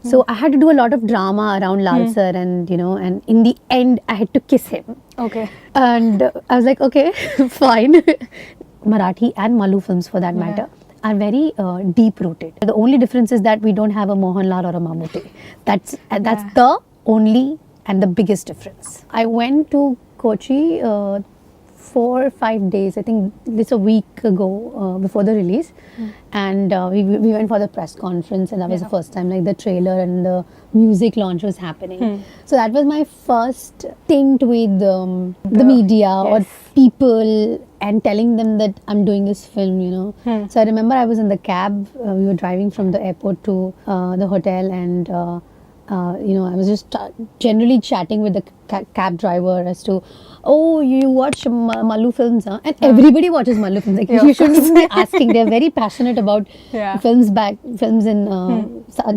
So I had to do a lot of drama around Lal sir, and and in the end I had to kiss him. Okay. And I was like, okay, fine. Marathi and Malu films, for that matter, are very deep rooted. The only difference is that we don't have a Mohanlal or a Mammootty. That's the only and the biggest difference. I went to Kochi 4 or 5 days, I think this a week ago, before the release, and we went for the press conference, and that was the first time like the trailer and the music launch was happening. So that was my first stint with the media or people, and telling them that I'm doing this film, So I remember I was in the cab, we were driving from the airport to the hotel, and I was just generally chatting with the cab driver as to, oh, you watch Malu films, huh? And everybody watches Malu films. Like, you shouldn't even be asking. They're very passionate about films in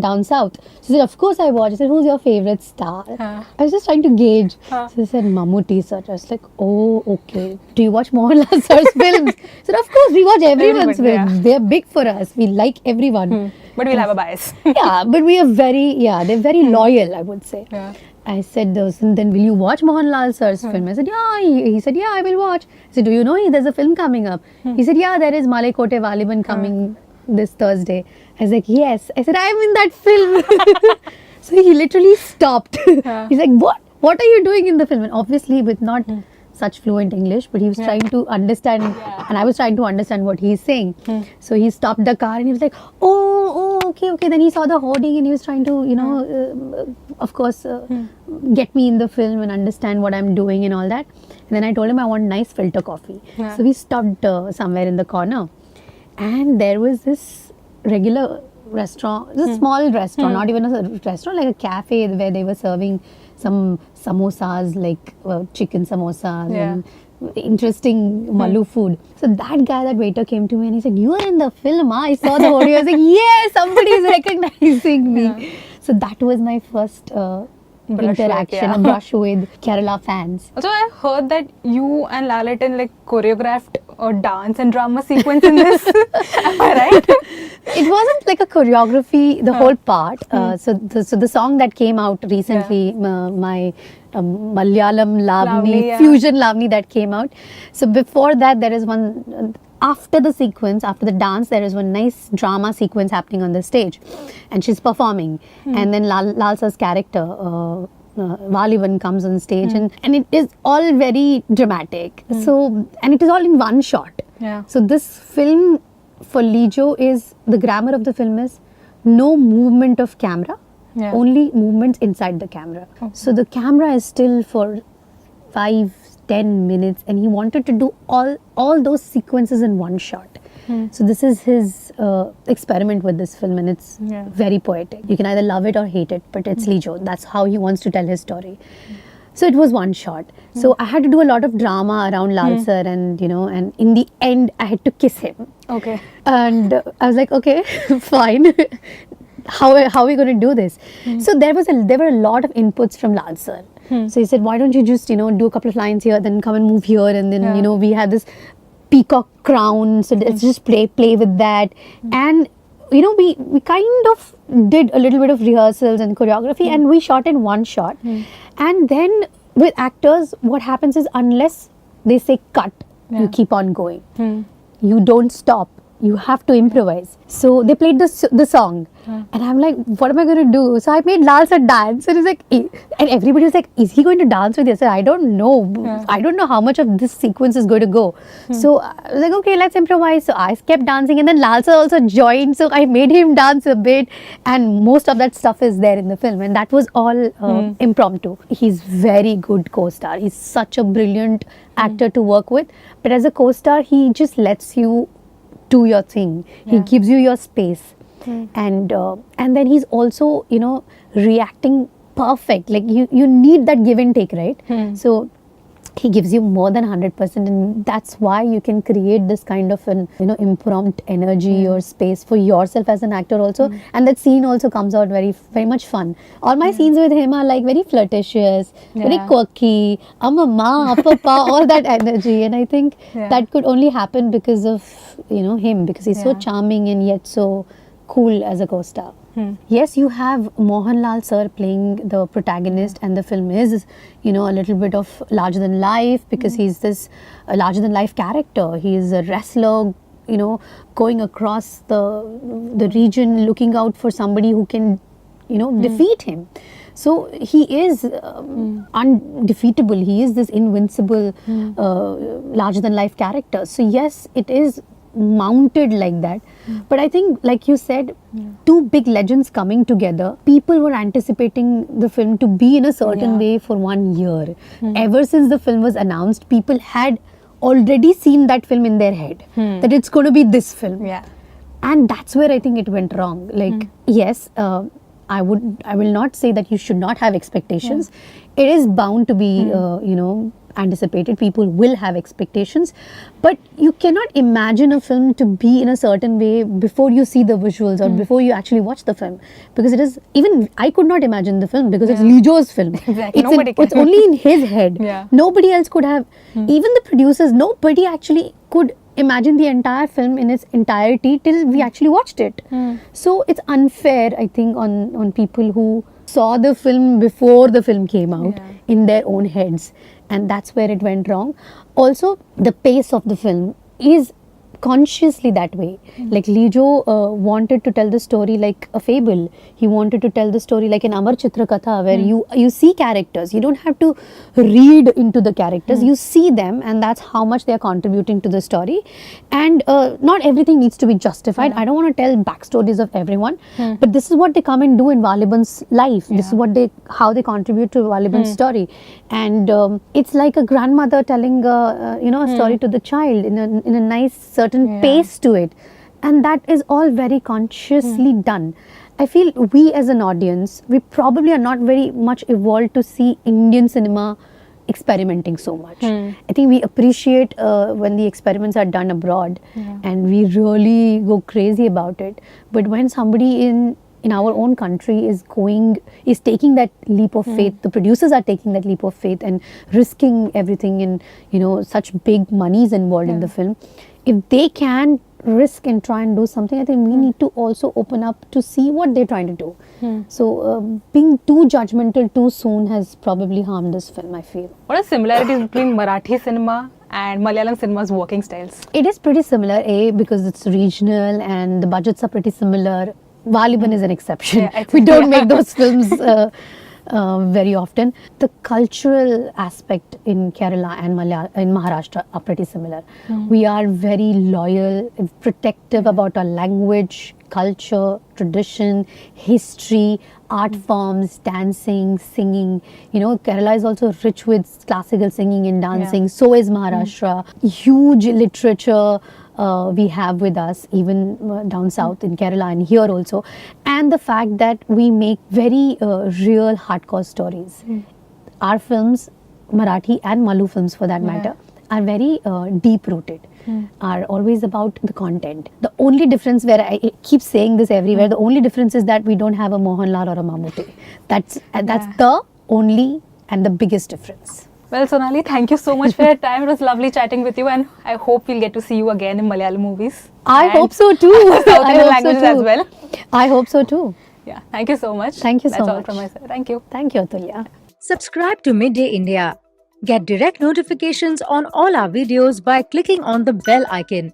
down south. So I said, of course I watch. I said, who's your favorite star? I was just trying to gauge. So they said, Mammootty sir. I was like, oh, okay. Do you watch Mohanlal sir's films? I said, of course, we watch everyone's films. They're big for us. We like everyone. But we'll have a bias. Yeah, but we are they're very loyal, I would say. I said, then will you watch Mohanlal sir's film? I said, yeah. He said, yeah, I will watch. I said, do you know there's a film coming up? He said, yeah, there is Malaikottai Vaaliban coming this Thursday. I was like, yes. I said, I'm in that film. So he literally stopped. He's like, what are you doing in the film? And obviously with not such fluent English, but he was trying to understand, and I was trying to understand what he's saying. So he stopped the car and he was like, oh, okay. Then he saw the hoarding and he was trying to, of course, get me in the film and understand what I'm doing and all that. And then I told him I want nice filter coffee. So we stopped somewhere in the corner, and there was this regular restaurant, this small restaurant, not even a restaurant, like a cafe where they were serving some samosas, like chicken samosas and interesting Malu food. So that waiter came to me and he said, you are in the film, huh? I saw the audio. I was like, yes, somebody is recognizing me. So that was my first interaction, a brush with Kerala fans. Also, I heard that you and Lalatin choreographed a dance and drama sequence in this. Am I right? It wasn't like a choreography, the whole part. So the song that came out recently, my Malayalam Lavani, fusion Lavani that came out. So before that, there is one, after the dance, there is one nice drama sequence happening on the stage. And she's performing. And then Lal sir's character, Vaaliban, comes on stage, and it is all very dramatic. So, and it is all in one shot. So this film for Lijo is, the grammar of the film is no movement of camera, only movements inside the camera. So the camera is still for 5-10 minutes, and he wanted to do all those sequences in one shot. So this is his experiment with this film, and it's very poetic. You can either love it or hate it, but it's Lijo. That's how he wants to tell his story. So it was one shot. So I had to do a lot of drama around Lal sir, and and in the end I had to kiss him. Okay. And I was like, okay, fine. How are we going to do this? So there were a lot of inputs from Lal sir. So he said, why don't you just do a couple of lines here, then come and move here, and then we had this peacock crown, so let's just play with that. And we kind of did a little bit of rehearsals and choreography, and we shot in one shot. And then with actors, what happens is, unless they say cut, you keep on going. You don't stop. You have to improvise. So they played the song, and I'm like, what am I going to do? So I made Lal sir dance, and he's like, and everybody was like, is he going to dance with you? I said, I don't know. I don't know how much of this sequence is going to go. So I was like, okay, let's improvise. So I kept dancing, and then Lal sir also joined. So I made him dance a bit, and most of that stuff is there in the film, and that was all impromptu. He's very good co-star. He's such a brilliant actor to work with. But as a co-star, he just lets you do your thing. He gives you your space, and then he's also reacting perfect. Like you need that give and take, right? So he gives you more than 100%, and that's why you can create this kind of an impromptu energy or space for yourself as an actor also. And that scene also comes out very, very much fun. All my scenes with him are like very flirtatious, very quirky, amma, papa, all that energy. And I think that could only happen because of him, because he's so charming and yet so cool as a co-star. Yes, you have Mohanlal sir playing the protagonist, and the film is, a little bit of larger than life because he's this larger than life character. He is a wrestler, going across the region, looking out for somebody who can, defeat him. So he is undefeatable. He is this invincible, larger than life character. So yes, it is mounted like that. But I think, like you said, two big legends coming together, people were anticipating the film to be in a certain way for 1 year. Ever since the film was announced, people had already seen that film in their head, that it's going to be this film. And that's where I think it went wrong. Like, yes, I will not say that you should not have expectations. It is bound to be, anticipated. People will have expectations, but you cannot imagine a film to be in a certain way before you see the visuals or before you actually watch the film, because it is, even I could not imagine the film because it's Lijo's film. Exactly. It's only in his head. Nobody else could have, even the producers, nobody actually could imagine the entire film in its entirety till we actually watched it. So it's unfair, I think, on people who saw the film before the film came out in their own heads, and that's where it went wrong. Also, the pace of the film is consciously that way. Like Lijo wanted to tell the story like a fable. He wanted to tell the story like an Amar Chitra Katha, where you see characters. You don't have to read into the characters. You see them, and that's how much they are contributing to the story. And not everything needs to be justified. I don't want to tell backstories of everyone, but this is what they come and do in Vaaliban's life. This is how they contribute to Vaaliban's story. And it's like a grandmother telling a story to the child in a nice certain pace to it, and that is all very consciously done. I feel we as an audience, we probably are not very much evolved to see Indian cinema experimenting so much. I think we appreciate when the experiments are done abroad, and we really go crazy about it. But when somebody in our own country is taking that leap of faith, the producers are taking that leap of faith and risking everything, and such big monies involved in the film. If they can risk and try and do something, I think we need to also open up to see what they're trying to do. So being too judgmental too soon has probably harmed this film, I feel. What are similarities between Marathi cinema and Malayalam cinema's working styles? It is pretty similar, because it's regional and the budgets are pretty similar. Vaaliban is an exception. We don't make those films very often. The cultural aspect in Kerala and in Maharashtra are pretty similar. We are very loyal, protective about our language, culture, tradition, history, art forms, dancing, singing. Kerala is also rich with classical singing and dancing. So is Maharashtra. Huge literature we have with us, even down south in Kerala and here also. And the fact that we make very real hardcore stories. Our films, Marathi and Malu films for that matter, are very deep rooted, are always about the content. The only difference, where I keep saying this everywhere, the only difference is that we don't have a Mohanlal or a Mammootty. That's the only and the biggest difference. Well, Sonalee, thank you so much for your time. It was lovely chatting with you, and I hope we'll get to see you again in Malayalam movies. I hope so too. South Indian languages as well. I hope so too. Yeah, thank you so much. Thank you so much. That's all from my side. Thank you. Thank you, Atulya. Subscribe to Midday India. Get direct notifications on all our videos by clicking on the bell icon.